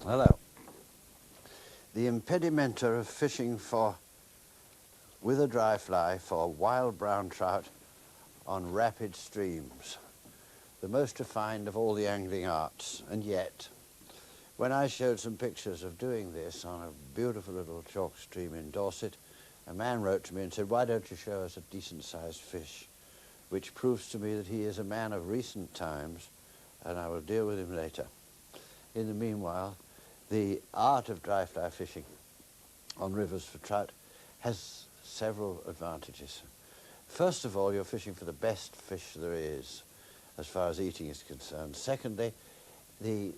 Hello. The impedimenta of fishing with a dry fly for wild brown trout on rapid streams. The most refined of all the angling arts. And yet, when I showed some pictures of doing this on a beautiful little chalk stream in Dorset, a man wrote to me and said, "Why don't you show us a decent-sized fish?" Which proves to me that he is a man of recent times, and I will deal with him later. In the meanwhile, the art of dry fly fishing on rivers for trout has several advantages. First of all, you're fishing for the best fish there is, as far as eating is concerned. Secondly, the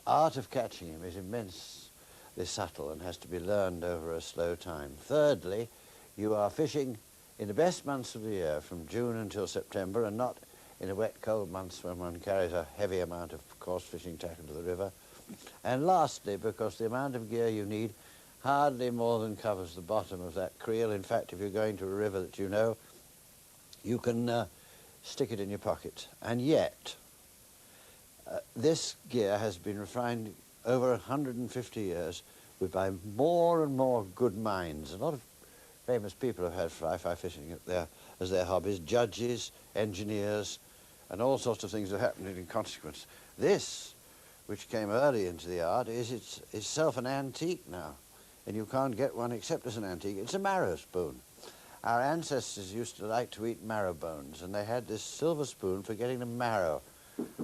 art of catching him is immensely subtle and has to be learned over a slow time. Thirdly, you are fishing in the best months of the year, from June until September, and not in the wet, cold months when one carries a heavy amount of coarse fishing tackle to the river. And lastly, because the amount of gear you need hardly more than covers the bottom of that creel. In fact, if you're going to a river that you know, you can stick it in your pocket. And yet, this gear has been refined over 150 years by more and more good minds. A lot of famous people have had fly fishing as their hobbies, judges, engineers, and all sorts of things have happened in consequence. This, which came early into the art, is itself an antique now, and you can't get one except as an antique. It's a marrow spoon. Our ancestors used to like to eat marrow bones, and they had this silver spoon for getting the marrow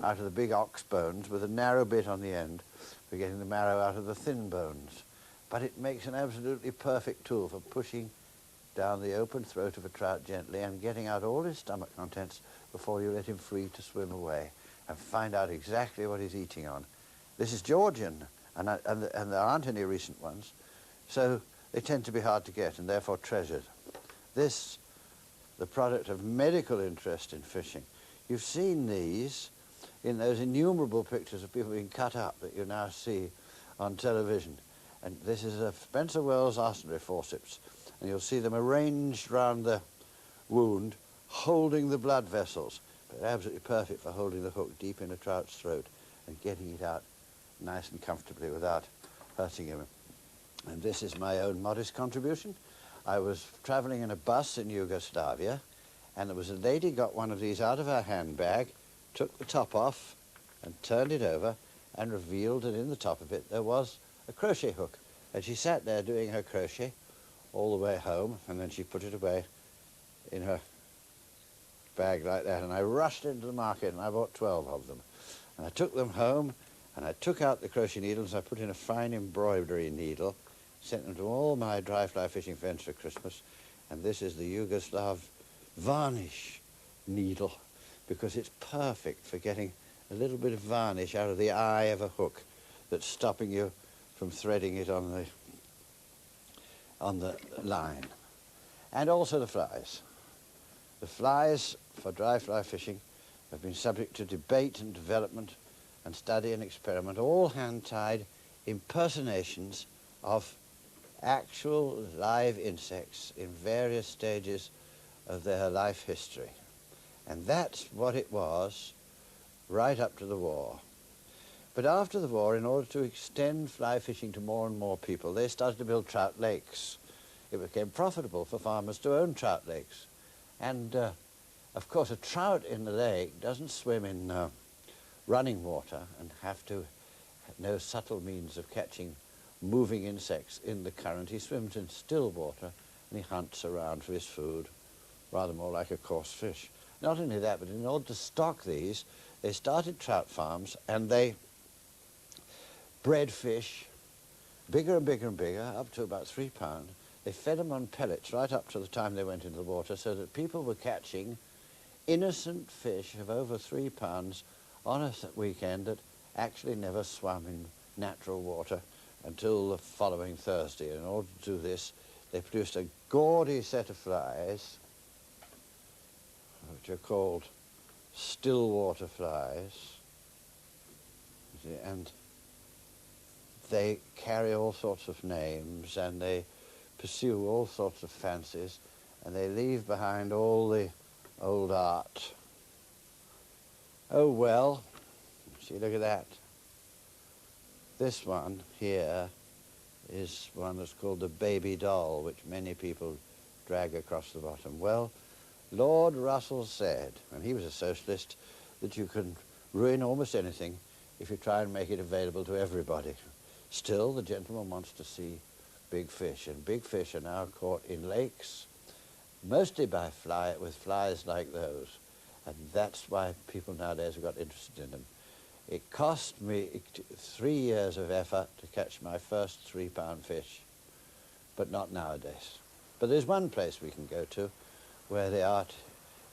out of the big ox bones with a narrow bit on the end for getting the marrow out of the thin bones. But it makes an absolutely perfect tool for pushing down the open throat of a trout gently and getting out all his stomach contents before you let him free to swim away and find out exactly what he's eating on. This is Georgian, and there aren't any recent ones, so they tend to be hard to get and therefore treasured. This, the product of medical interest in fishing. You've seen these in those innumerable pictures of people being cut up that you now see on television. And this is a Spencer Wells arsenal forceps, and you'll see them arranged round the wound, holding the blood vessels. But they're absolutely perfect for holding the hook deep in a trout's throat and getting it out nice and comfortably without hurting him. And this is my own modest contribution. I was travelling in a bus in Yugoslavia, and there was a lady got one of these out of her handbag, took the top off and turned it over and revealed that in the top of it there was a crochet hook. And she sat there doing her crochet all the way home, and then she put it away in her bag like that. And I rushed into the market and I bought 12 of them. And I took them home and I took out the crochet needles. I put in a fine embroidery needle, sent them to all my dry fly fishing friends for Christmas. And this is the Yugoslav varnish needle, because it's perfect for getting a little bit of varnish out of the eye of a hook that's stopping you from threading it on the line. And also the flies. The flies for dry fly fishing have been subject to debate and development and study and experiment, all hand-tied impersonations of actual live insects in various stages of their life history. And that's what it was right up to the war. But after the war, in order to extend fly fishing to more and more people, they started to build trout lakes. It became profitable for farmers to own trout lakes. And, of course, a trout in the lake doesn't swim in running water and have to know subtle means of catching moving insects in the current. He swims in still water and he hunts around for his food, rather more like a coarse fish. Not only that, but in order to stock these, they started trout farms and they bred fish bigger and bigger and bigger, up to about 3 pounds. They fed them on pellets right up to the time they went into the water, so that people were catching innocent fish of over 3 pounds on a weekend that actually never swam in natural water until the following Thursday. In order to do this, they produced a gaudy set of flies, which are called still water flies, and they carry all sorts of names and they pursue all sorts of fancies, and they leave behind all the old art. Oh well, see, look at that. This one here is one that's called the baby doll, which many people drag across the bottom. Well, Lord Russell said, and he was a socialist, that you can ruin almost anything if you try and make it available to everybody. Still, the gentleman wants to see big fish, and big fish are now caught in lakes, mostly by with flies like those, and that's why people nowadays have got interested in them. It cost me 3 years of effort to catch my first 3-pound fish, but not nowadays. But there's one place we can go to where the art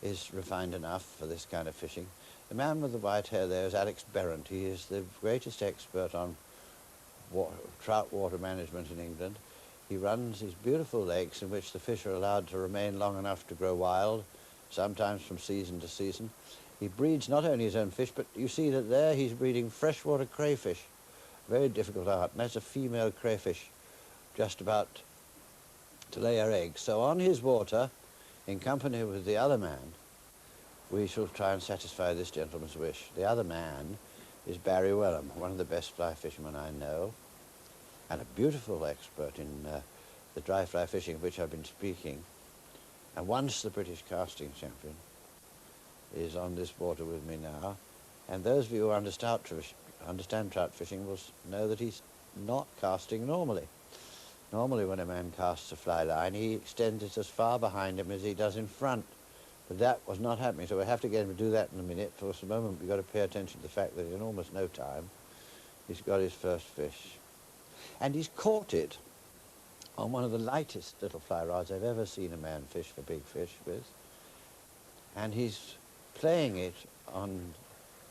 is refined enough for this kind of fishing. The man with the white hair there is Alex Berrant. He is the greatest expert on trout water management in England. He runs these beautiful lakes in which the fish are allowed to remain long enough to grow wild, sometimes from season to season. He breeds not only his own fish, but you see that there he's breeding freshwater crayfish. Very difficult art, and that's a female crayfish just about to lay her eggs. So on his water, in company with the other man, we shall try and satisfy this gentleman's wish. The other man is Barrie Wheldon, one of the best fly fishermen I know, and a beautiful expert in the dry fly fishing of which I've been speaking, and once the British casting champion, is on this water with me now, and those of you who understand trout fishing will know that he's not casting normally. Normally when a man casts a fly line, he extends it as far behind him as he does in front, but that was not happening, so we have to get him to do that in a minute. For the moment we've got to pay attention to the fact that in almost no time he's got his first fish. And he's caught it on one of the lightest little fly rods I've ever seen a man fish for big fish with, and he's playing it on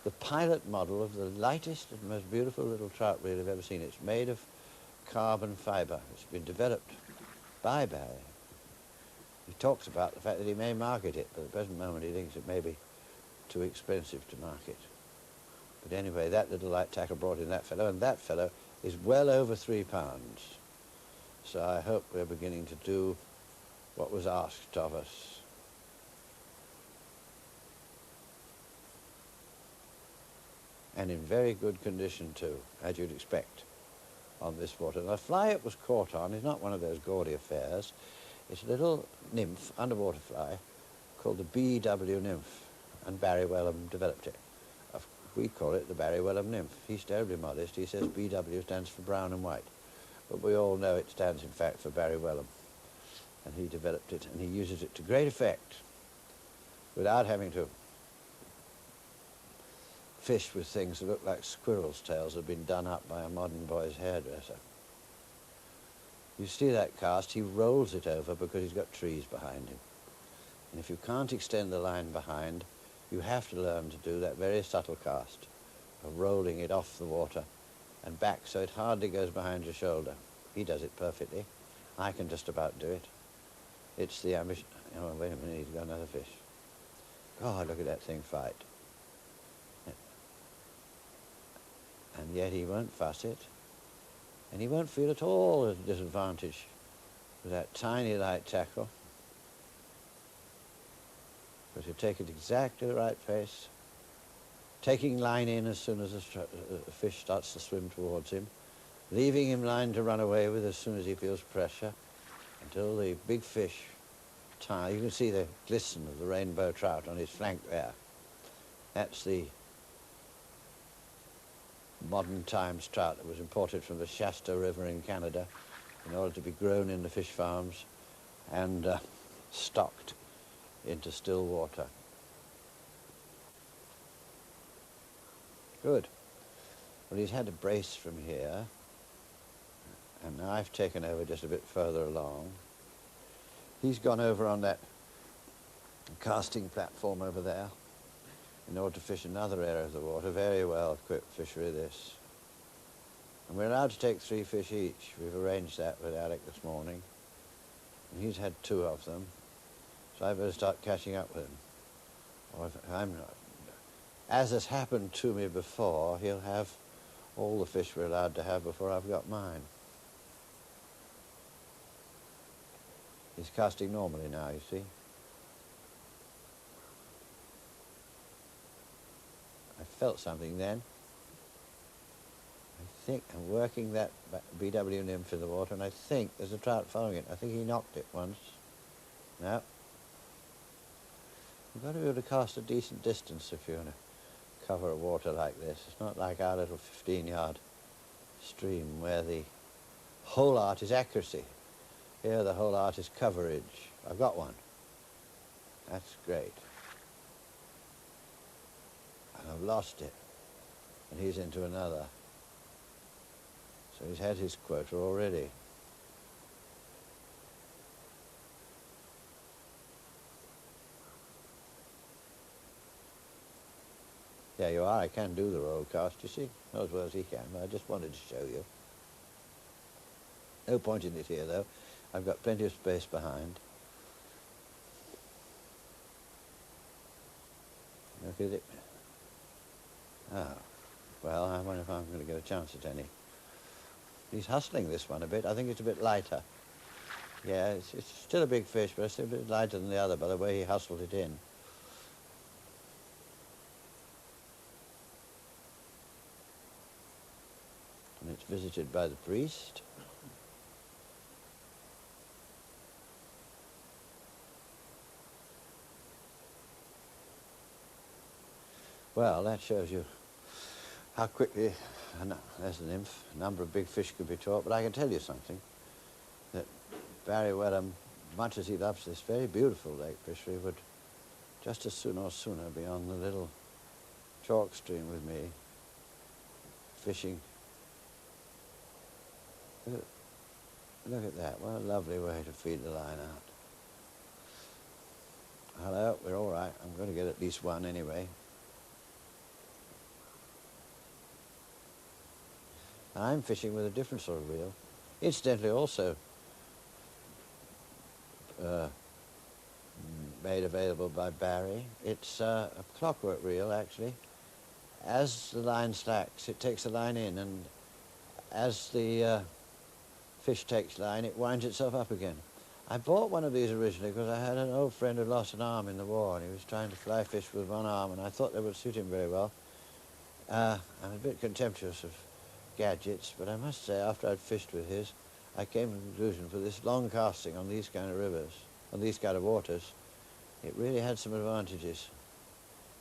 the pilot model of the lightest and most beautiful little trout reel I've ever seen. It's made of carbon fibre. It's been developed by Barrie. He talks about the fact that he may market it, but at the present moment he thinks it may be too expensive to market. But anyway, that little light tackle brought in that fellow, and that fellow is well over 3 pounds. So I hope we're beginning to do what was asked of us. And in very good condition too, as you'd expect on this water. The fly it was caught on is not one of those gaudy affairs. It's a little nymph, underwater fly, called the BW nymph, and Barrie Wheldon developed it. We call it the Barrie Wheldon nymph. He's terribly modest. He says BW stands for brown and white, but we all know it stands in fact for Barrie Wheldon, and he developed it, and he uses it to great effect without having to fish with things that look like squirrels' tails that have been done up by a modern boy's hairdresser. You see that cast, he rolls it over because he's got trees behind him. And if you can't extend the line behind, you have to learn to do that very subtle cast of rolling it off the water and back so it hardly goes behind your shoulder. He does it perfectly. I can just about do it. It's the ambition. Oh, wait a minute, he's got another fish. God, look at that thing fight. And yet he won't fuss it, and he won't feel at all at a disadvantage with that tiny light tackle. But he'll take it exactly the right pace, taking line in as soon as the fish starts to swim towards him, leaving him line to run away with as soon as he feels pressure, until the big fish tire. You can see the glisten of the rainbow trout on his flank there. That's the modern times trout that was imported from the Shasta River in Canada in order to be grown in the fish farms and stocked into still water. Good. Well, he's had a brace from here, and now I've taken over just a bit further along. He's gone over on that casting platform over there in order to fish another area of the water. Very well equipped fishery, this. And we're allowed to take 3 fish each. We've arranged that with Alec this morning. And he's had 2 of them. So I better start catching up with him. Or if I'm not. As has happened to me before, he'll have all the fish we're allowed to have before I've got mine. He's casting normally now, you see. I felt something then. I think I'm working that BW nymph in the water, and I think there's a trout following it. I think he knocked it once. No. You've got to be able to cast a decent distance if you're going to cover a water like this. It's not like our little 15-yard stream where the whole art is accuracy. Here the whole art is coverage. I've got one. That's great. And I've lost it. And he's into another. So he's had his quota already. There you are. I can do the roll cast, you see. Not as well as he can, but I just wanted to show you. No point in it here, though. I've got plenty of space behind. Look at it. Oh, well, I wonder if I'm going to get a chance at any. He's hustling this one a bit. I think it's a bit lighter. Yeah, it's still a big fish, but it's still a bit lighter than the other by the way he hustled it in. And it's visited by the priest. Well, that shows you how quickly, there's the nymph, a number of big fish could be caught, but I can tell you something, that Barrie Wheldon, much as he loves this very beautiful lake fishery, would just as soon or sooner be on the little chalk stream with me, fishing. Look at that, what a lovely way to feed the line out. Hello, we're all right, I'm going to get at least one anyway. I'm fishing with a different sort of reel. Incidentally, also made available by Barrie. It's a clockwork reel, actually. As the line slacks, it takes the line in, and as the fish takes line, it winds itself up again. I bought one of these originally because I had an old friend who lost an arm in the war, and he was trying to fly fish with one arm, and I thought they would suit him very well. I'm a bit contemptuous of gadgets, but I must say, after I'd fished with his, I came to the conclusion for this long casting on these kind of rivers, on these kind of waters, it really had some advantages.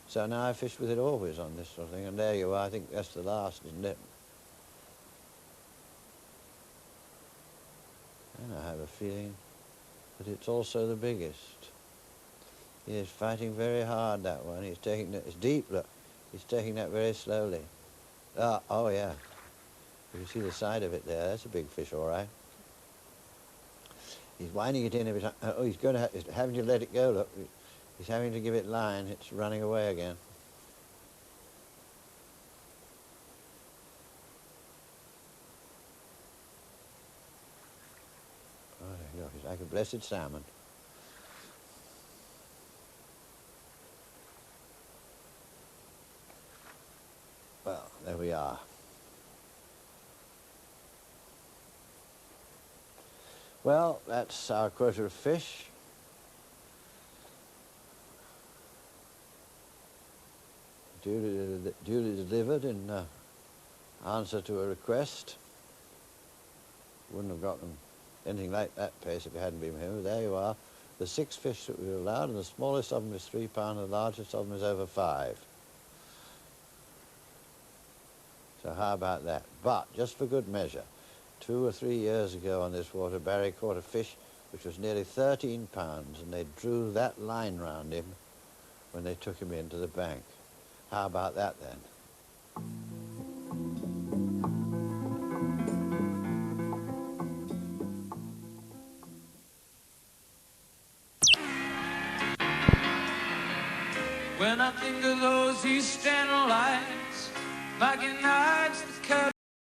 So now I fish with it always on this sort of thing, and there you are. I think that's the last, isn't it? And I have a feeling that it's also the biggest. He is fighting very hard, that one. He's taking it, it's deep, look. He's taking that very slowly. Oh yeah. You can see the side of it there. That's a big fish, all right. He's winding it in every time. Oh, he's going to he's having to let it go, look. He's having to give it line. It's running away again. Oh, there you go. He's like a blessed salmon. Well, there we are. Well, that's our quota of fish. Duly delivered in answer to a request. Wouldn't have gotten anything like that pace if it hadn't been for him. There you are. The 6 fish that we were allowed, and the smallest of them is 3 pounds, and the largest of them is over 5. So how about that? But, just for good measure, 2 or 3 years ago on this water, Barrie caught a fish which was nearly 13 pounds, and they drew that line round him when they took him into the bank. How about that then? When I think of those Eastern lights, like in nights that